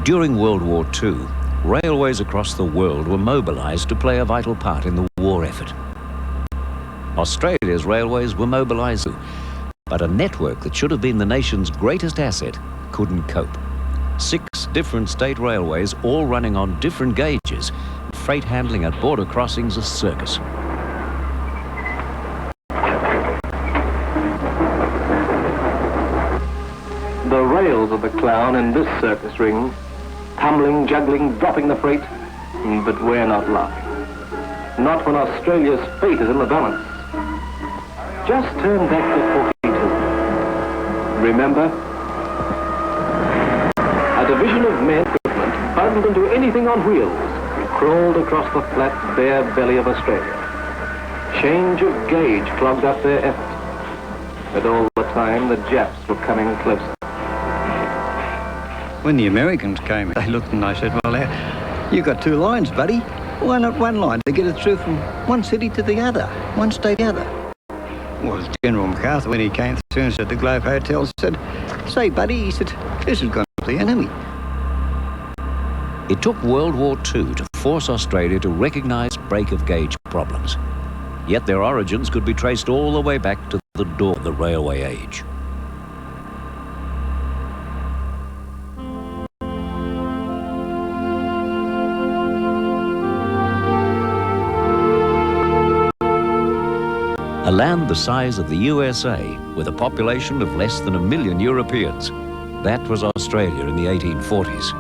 During World War II, railways across the world were mobilised to play a vital part in the war effort. Australia's railways were mobilised too, but a network that should have been the nation's greatest asset couldn't cope. 6 different state railways, all running on different gauges, freight handling at border crossings a circus. The rails of the clown in this circus ring, tumbling, juggling, dropping the freight, but we're not laughing. Not when Australia's fate is in the balance. Just turn back to 42. Remember? A division of men equipment bundled into anything on wheels crawled across the flat, bare belly of Australia. Change of gauge clogged up their effort. But all the time, the Japs were coming closer. When the Americans came, they looked and they said, well, you've got 2 lines, buddy. Why not 1 line to get it through from one city to the other, one state to the other? Well, General MacArthur, when he came through and said the Globe Hotel, said, say, buddy, he said, this has gone to the enemy. It took World War II to force Australia to recognise break-of-gauge problems. Yet their origins could be traced all the way back to the dawn of the railway age. A land the size of the USA, with a population of less than 1 million Europeans. That was Australia in the 1840s.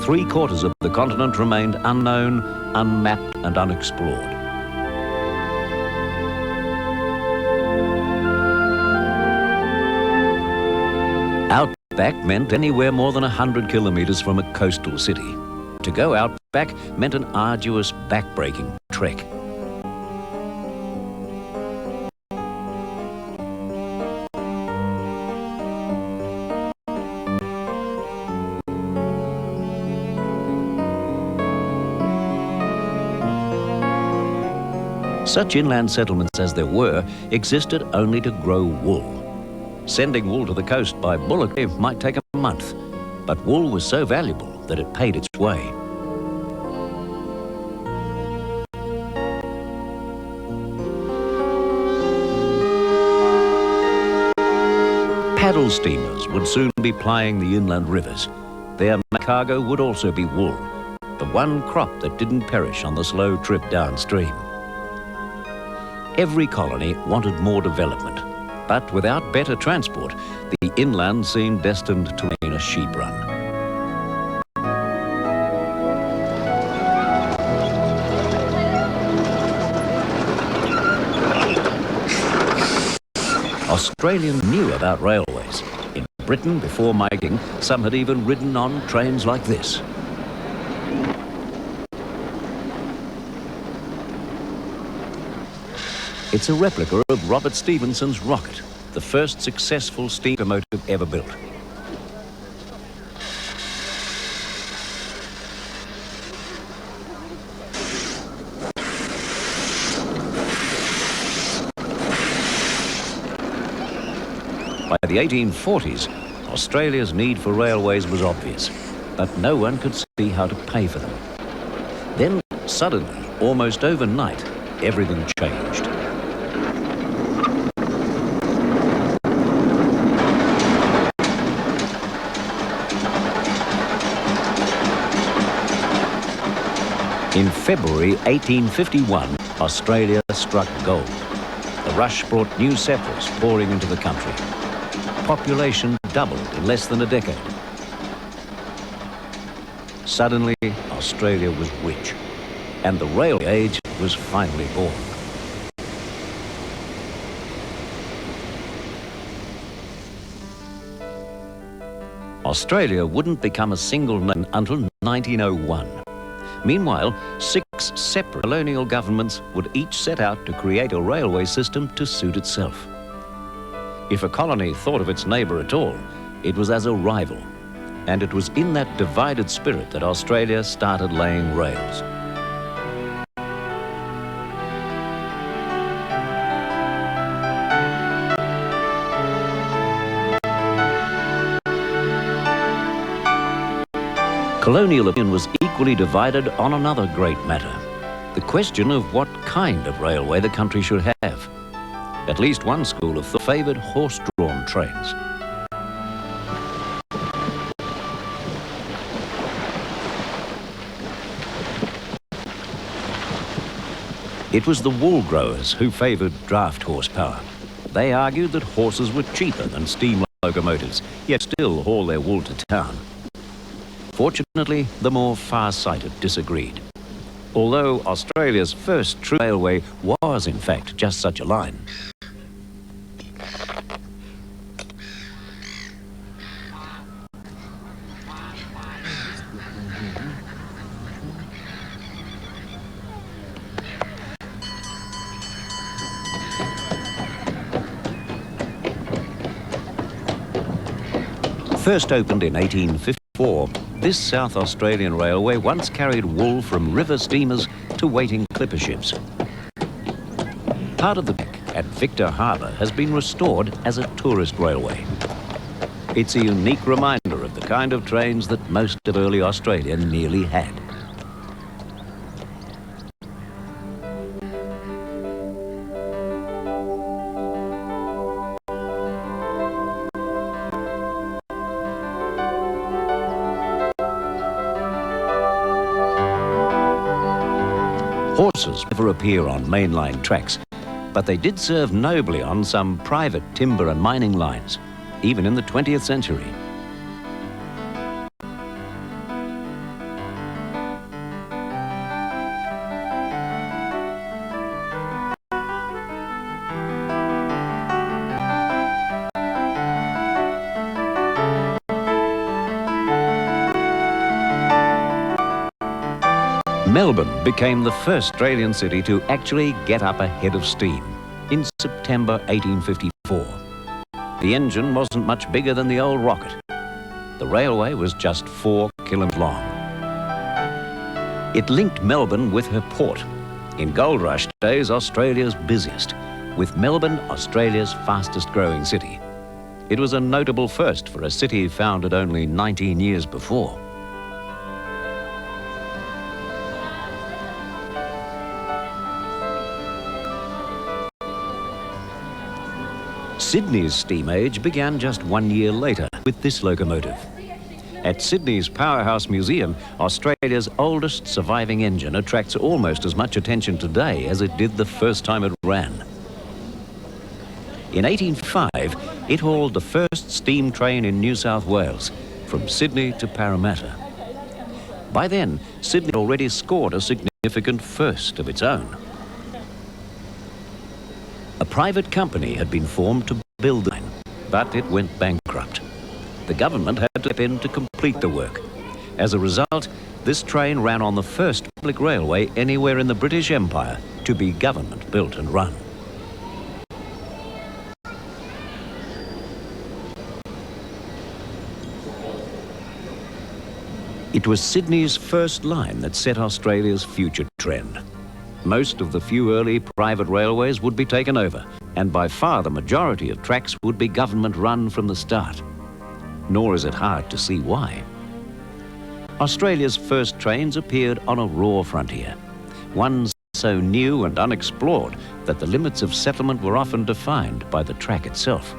3/4 of the continent remained unknown, unmapped and unexplored. Outback meant anywhere more than 100 kilometres from a coastal city. To go outback meant an arduous, back-breaking trek. Such inland settlements as there were existed only to grow wool. Sending wool to the coast by bullock might take a month, but wool was so valuable that it paid its way. Paddle steamers would soon be plying the inland rivers. Their cargo would also be wool, the one crop that didn't perish on the slow trip downstream. Every colony wanted more development, but without better transport, the inland seemed destined to remain a sheep run. Australians knew about railways. In Britain, before migrating, some had even ridden on trains like this. It's a replica of Robert Stephenson's rocket, the first successful steam locomotive ever built. By the 1840s, Australia's need for railways was obvious, but no one could see how to pay for them. Then, suddenly, almost overnight, everything changed. In February 1851, Australia struck gold. The rush brought new settlers pouring into the country. Population doubled in less than a decade. Suddenly, Australia was rich, and the railway age was finally born. Australia wouldn't become a single nation until 1901. Meanwhile, 6 separate colonial governments would each set out to create a railway system to suit itself. If a colony thought of its neighbour at all, it was as a rival. And it was in that divided spirit that Australia started laying rails. Colonial opinion was equally divided on another great matter, the question of what kind of railway the country should have. At least one school of thought favoured horse-drawn trains. It was the wool growers who favoured draft horsepower. They argued that horses were cheaper than steam locomotives, yet still haul their wool to town. Fortunately, the more far-sighted disagreed. Although Australia's first true railway was in fact just such a line. First opened in 1854, this South Australian railway once carried wool from river steamers to waiting clipper ships. Part of the deck at Victor Harbour has been restored as a tourist railway. It's a unique reminder of the kind of trains that most of early Australia nearly had. Horses never appear on mainline tracks, but they did serve nobly on some private timber and mining lines, even in the 20th century. Melbourne became the first Australian city to actually get up a head of steam in September 1854. The engine wasn't much bigger than the old rocket. The railway was just 4 kilometres long. It linked Melbourne with her port. In gold rush days, Australia's busiest, with Melbourne Australia's fastest growing city. It was a notable first for a city founded only 19 years before. Sydney's steam age began just 1 year later with this locomotive. At Sydney's Powerhouse Museum, Australia's oldest surviving engine attracts almost as much attention today as it did the first time it ran. In 1805, it hauled the first steam train in New South Wales, from Sydney to Parramatta. By then, Sydney had already scored a significant first of its own. A private company had been formed to build the line, but it went bankrupt. The government had to step in to complete the work. As a result, this train ran on the first public railway anywhere in the British Empire to be government-built and run. It was Sydney's first line that set Australia's future trend. Most of the few early private railways would be taken over, and by far the majority of tracks would be government-run from the start. Nor is it hard to see why. Australia's first trains appeared on a raw frontier, one so new and unexplored that the limits of settlement were often defined by the track itself.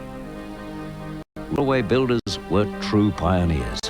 Railway builders were true pioneers.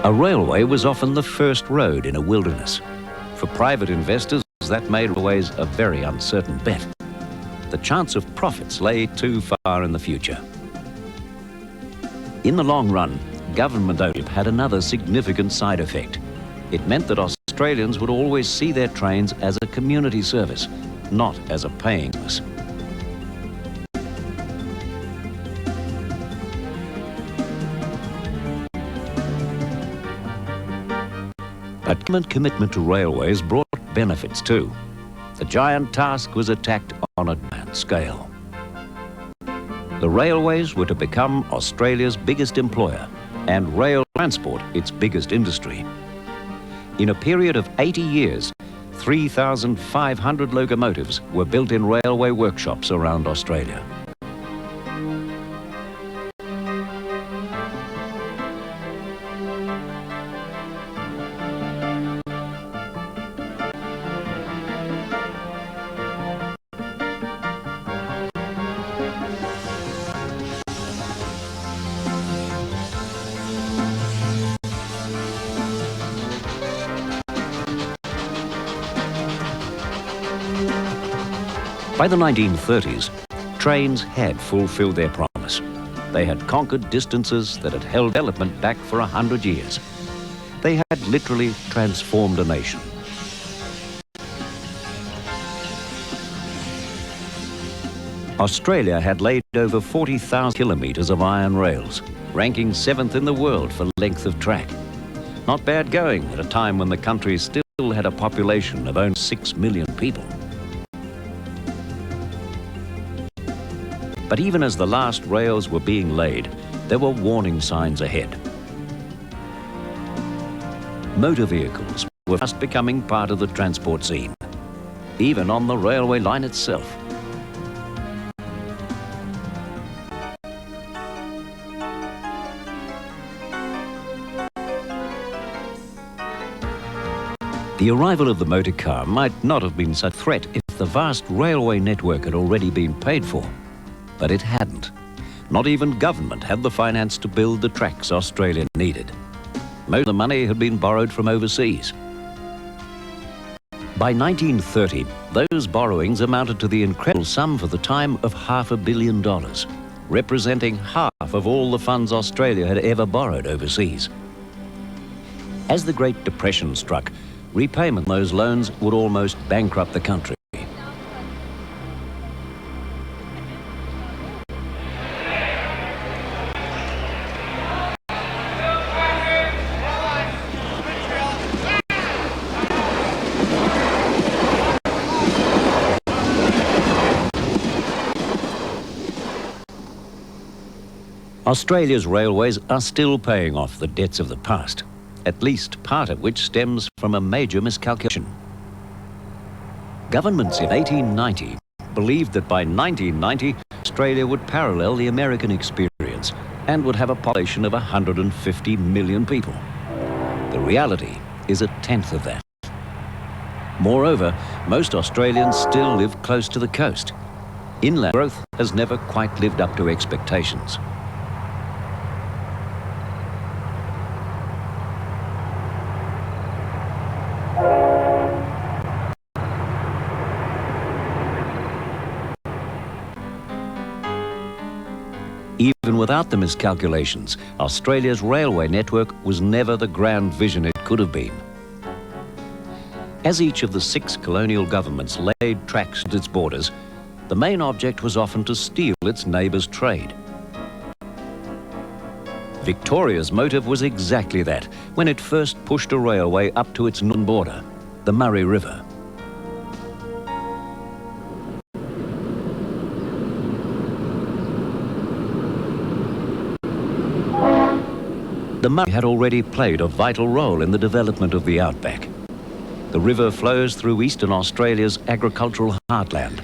A railway was often the first road in a wilderness. For private investors, that made railways a very uncertain bet. The chance of profits lay too far in the future. In the long run, government ownership had another significant side effect. It meant that Australians would always see their trains as a community service, not as a paying service. But government commitment to railways brought benefits too. The giant task was attacked on a giant scale. The railways were to become Australia's biggest employer and rail transport its biggest industry. In a period of 80 years, 3,500 locomotives were built in railway workshops around Australia. By the 1930s, trains had fulfilled their promise. They had conquered distances that had held development back for 100 years. They had literally transformed a nation. Australia had laid over 40,000 kilometres of iron rails, ranking 7th in the world for length of track. Not bad going at a time when the country still had a population of only 6 million people. But even as the last rails were being laid, there were warning signs ahead. Motor vehicles were fast becoming part of the transport scene, even on the railway line itself. The arrival of the motor car might not have been such a threat if the vast railway network had already been paid for. But it hadn't. Not even government had the finance to build the tracks Australia needed. Most of the money had been borrowed from overseas. By 1930, those borrowings amounted to the incredible sum for the time of $500 million, representing half of all the funds Australia had ever borrowed overseas. As the Great Depression struck, repayment of those loans would almost bankrupt the country. Australia's railways are still paying off the debts of the past, at least part of which stems from a major miscalculation. Governments in 1890 believed that by 1990, Australia would parallel the American experience and would have a population of 150 million people. The reality is a tenth of that. Moreover, most Australians still live close to the coast. Inland growth has never quite lived up to expectations. Even without the miscalculations, Australia's railway network was never the grand vision it could have been. As each of the 6 colonial governments laid tracks at its borders, the main object was often to steal its neighbours' trade. Victoria's motive was exactly that when it first pushed a railway up to its northern border, the Murray River. The Murray had already played a vital role in the development of the outback. The river flows through eastern Australia's agricultural heartland.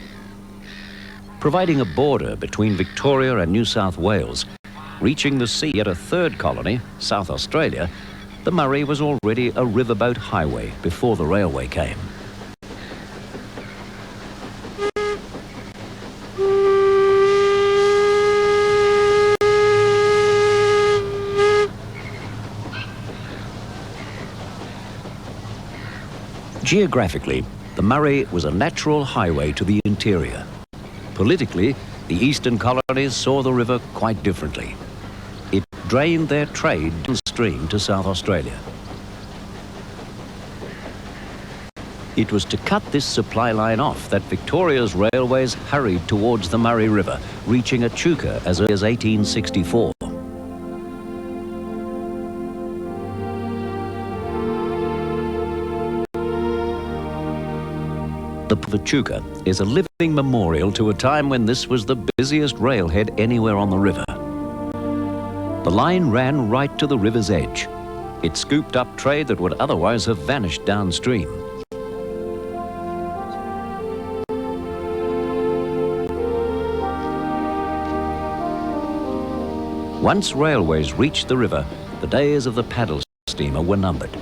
Providing a border between Victoria and New South Wales, reaching the sea at a third colony, South Australia, the Murray was already a riverboat highway before the railway came. Geographically, the Murray was a natural highway to the interior. Politically, the eastern colonies saw the river quite differently. It drained their trade downstream to South Australia. It was to cut this supply line off that Victoria's railways hurried towards the Murray River, reaching Echuca as early as 1864. The Echuca is a living memorial to a time when this was the busiest railhead anywhere on the river. The line ran right to the river's edge. It scooped up trade that would otherwise have vanished downstream. Once railways reached the river, the days of the paddle steamer were numbered.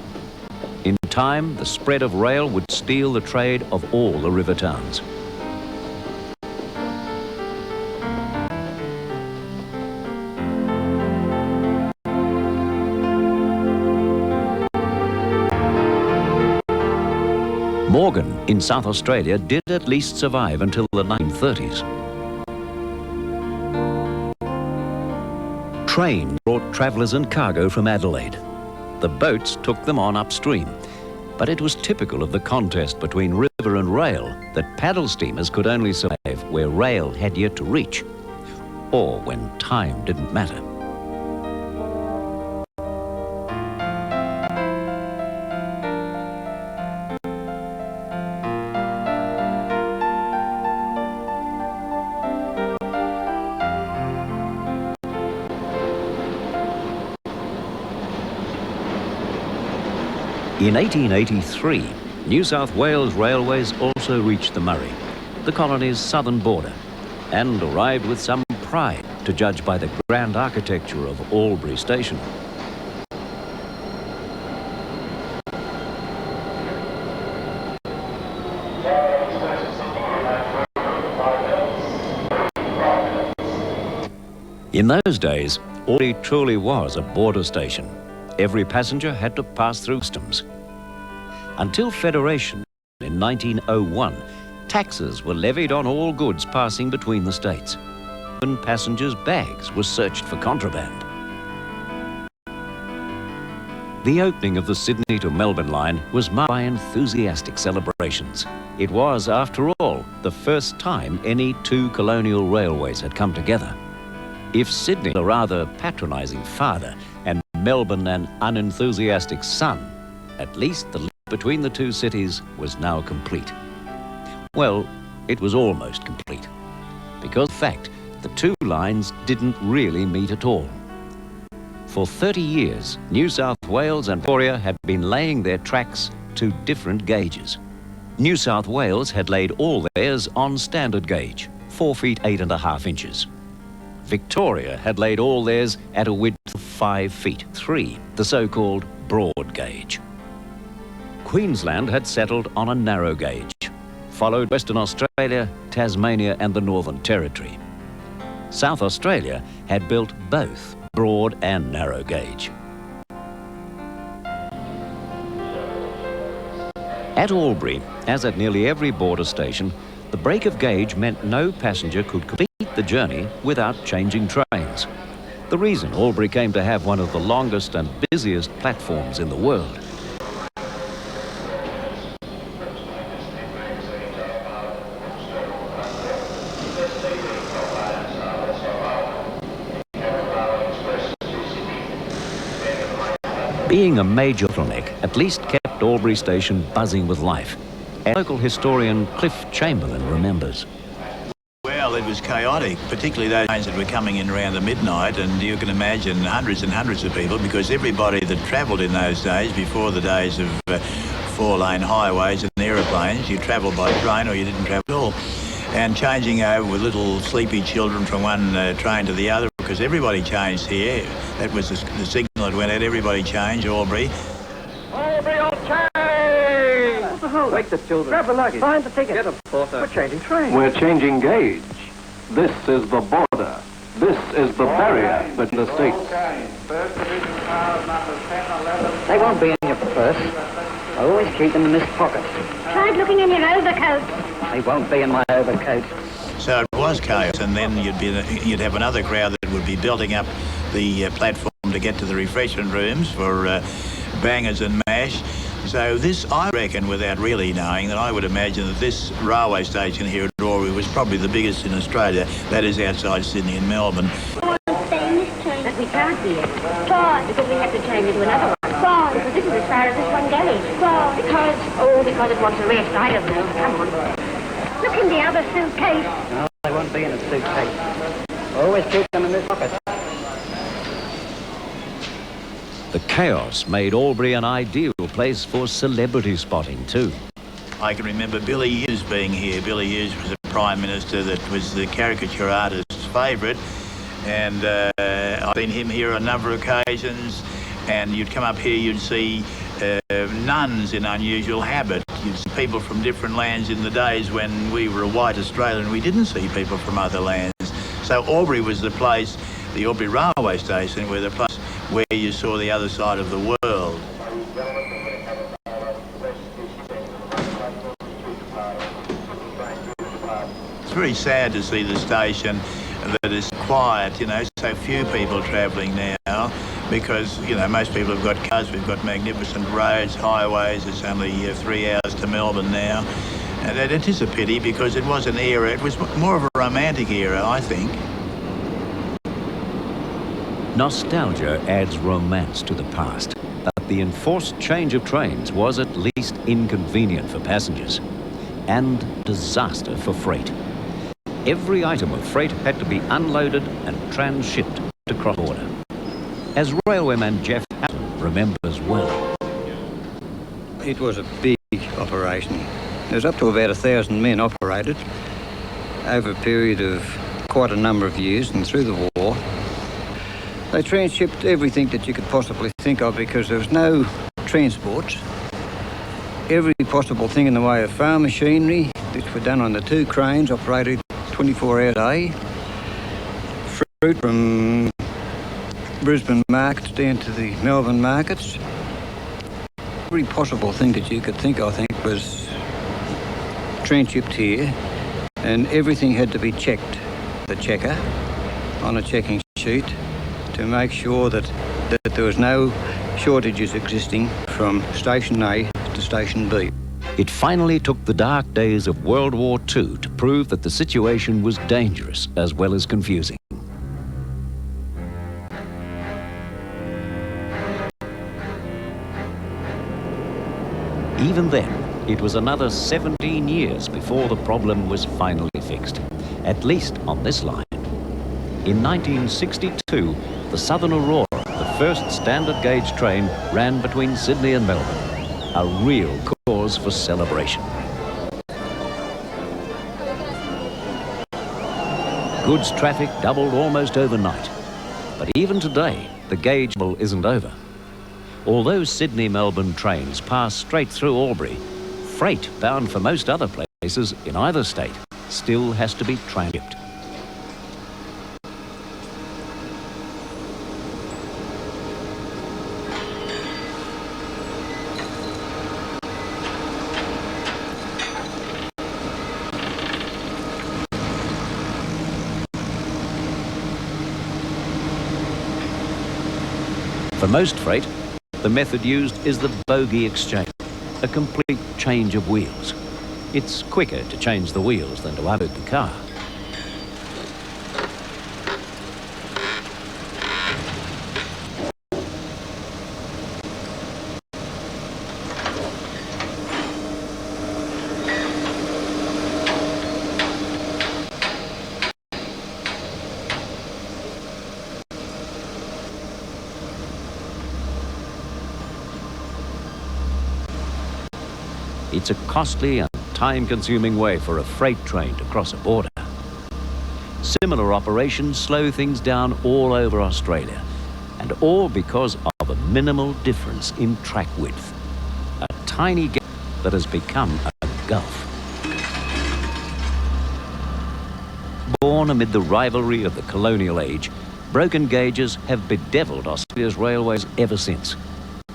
In time, the spread of rail would steal the trade of all the river towns. Morgan in South Australia did at least survive until the 1930s. Trains brought travellers and cargo from Adelaide. The boats took them on upstream, but it was typical of the contest between river and rail that paddle steamers could only survive where rail had yet to reach, or when time didn't matter. In 1883, New South Wales Railways also reached the Murray, the colony's southern border, and arrived with some pride, to judge by the grand architecture of Albury Station. In those days, Albury truly was a border station. Every passenger had to pass through customs. Until Federation in 1901, taxes were levied on all goods passing between the states. Even passengers' bags were searched for contraband. The opening of the Sydney to Melbourne line was marked by enthusiastic celebrations. It was, after all, the first time any two colonial railways had come together. If Sydney had a rather patronising father and Melbourne an unenthusiastic son, at least the link between the two cities was now complete. Well, it was almost complete, because in fact, the two lines didn't really meet at all. For 30 years, New South Wales and Victoria had been laying their tracks to different gauges. New South Wales had laid all theirs on standard gauge, 4 feet 8.5 inches. Victoria had laid all theirs at a width of 5 feet 3, the so-called broad gauge. Queensland had settled on a narrow gauge, followed Western Australia, Tasmania and the Northern Territory. South Australia had built both broad and narrow gauge. At Albury, as at nearly every border station, the break of gauge meant no passenger could complete the journey without changing trains. The reason Albury came to have one of the longest and busiest platforms in the world. Being a major bottleneck at least kept Albury Station buzzing with life. And local historian Cliff Chamberlain remembers. Well, it was chaotic, particularly those trains that were coming in around the midnight, and you can imagine hundreds and hundreds of people, because everybody that travelled in those days, before the days of 4-lane highways and aeroplanes, you travelled by train or you didn't travel at all. And changing over with little sleepy children from one train to the other, because everybody changed here. That was the signal that went out, everybody changed, Albury. Albury on change! What the hell? Wake the children. Grab the luggage. Find the ticket. Get a porter. We're changing trains. We're changing gauge. This is the border. This is the barrier between the states. They won't be in here for first. I always keep them in this pocket. Tried looking in your overcoat. They won't be in my overcoat. So it was chaos, and then you'd have another crowd that would be building up the platform to get to the refreshment rooms for bangers and mash. So this, I reckon, without really knowing, that I would imagine that this railway station here at Albury was probably the biggest in Australia. That is outside Sydney and Melbourne. But we can't be it. Why? Because we have to change into another one. Why? Because this is as far as this one goes. Why? Because it wants a rest. I don't know. Come on. Look in the other suitcase. No, they won't be in a suitcase. I always keep them in this pocket. The chaos made Albury an ideal place for celebrity spotting too. I can remember Billy Hughes being here. Billy Hughes was a Prime Minister that was the caricature artist's favourite, and I've seen him here on a number of occasions, and you'd come up here, you'd see nuns in unusual habit. You'd see people from different lands in the days when we were a white Australian. We didn't see people from other lands. So Albury was the place, the Albury railway station, where the place where you saw the other side of the world. It's very sad to see the station that is quiet, you know, so few people travelling now, because, you know, most people have got cars, we've got magnificent roads, highways. It's only 3 hours to Melbourne now. And it is a pity, because it was an era, it was more of a romantic era, I think. Nostalgia adds romance to the past, but the enforced change of trains was at least inconvenient for passengers and disaster for freight. Every item of freight had to be unloaded and transshipped to cross-border, as railwayman Jeff Hatton remembers well. It was a big operation. There was up to about 1,000 men operated over a period of quite a number of years, and through the war. They transshipped everything that you could possibly think of, because there was no transport. Every possible thing in the way of farm machinery, which were done on the 2 cranes, operated 24 hours a day. Fruit from Brisbane markets down to the Melbourne markets. Every possible thing that you could think, I think, was transshipped here, and everything had to be checked. The checker on a checking sheet, to make sure that there was no shortages existing from Station A to Station B. It finally took the dark days of World War II to prove that the situation was dangerous as well as confusing. Even then, it was another 17 years before the problem was finally fixed, at least on this line. In 1962, the Southern Aurora, the first standard gauge train, ran between Sydney and Melbourne, a real cause for celebration. Goods traffic doubled almost overnight, but even today, the gauge isn't over. Although Sydney-Melbourne trains pass straight through Albury, freight bound for most other places in either state still has to be transshipped. For most freight, the method used is the bogie exchange, a complete change of wheels. It's quicker to change the wheels than to unload the car. It's a costly and time-consuming way for a freight train to cross a border. Similar operations slow things down all over Australia, and all because of a minimal difference in track width. A tiny gap that has become a gulf. Born amid the rivalry of the colonial age, broken gauges have bedeviled Australia's railways ever since,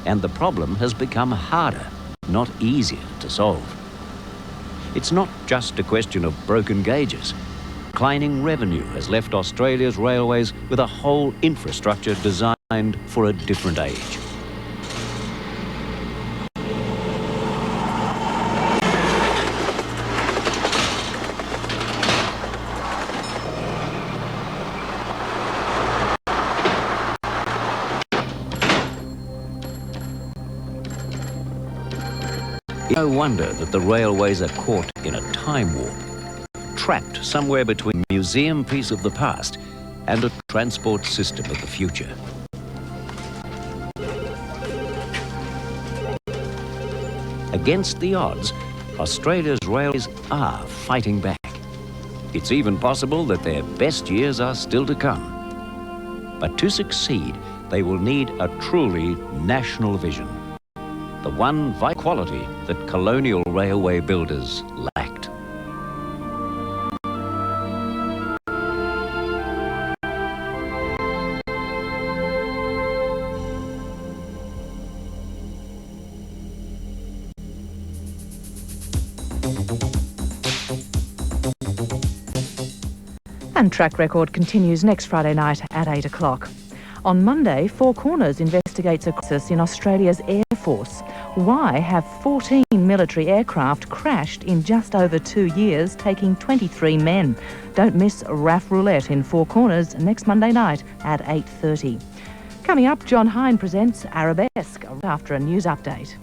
and the problem has become harder not easier to solve. It's not just a question of broken gauges. Declining revenue has left Australia's railways with a whole infrastructure designed for a different age. No wonder that the railways are caught in a time warp, trapped somewhere between a museum piece of the past and a transport system of the future. Against the odds, Australia's railways are fighting back. It's even possible that their best years are still to come. But to succeed, they will need a truly national vision. The one vital quality that colonial railway builders lacked. And Track Record continues next Friday night at 8 o'clock. On Monday, Four Corners investigates a crisis in Australia's Air Force. Why have 14 military aircraft crashed in just over 2 years, taking 23 men? Don't miss RAF Roulette in Four Corners next Monday night at 8:30. Coming up, John Hine presents Arabesque after a news update.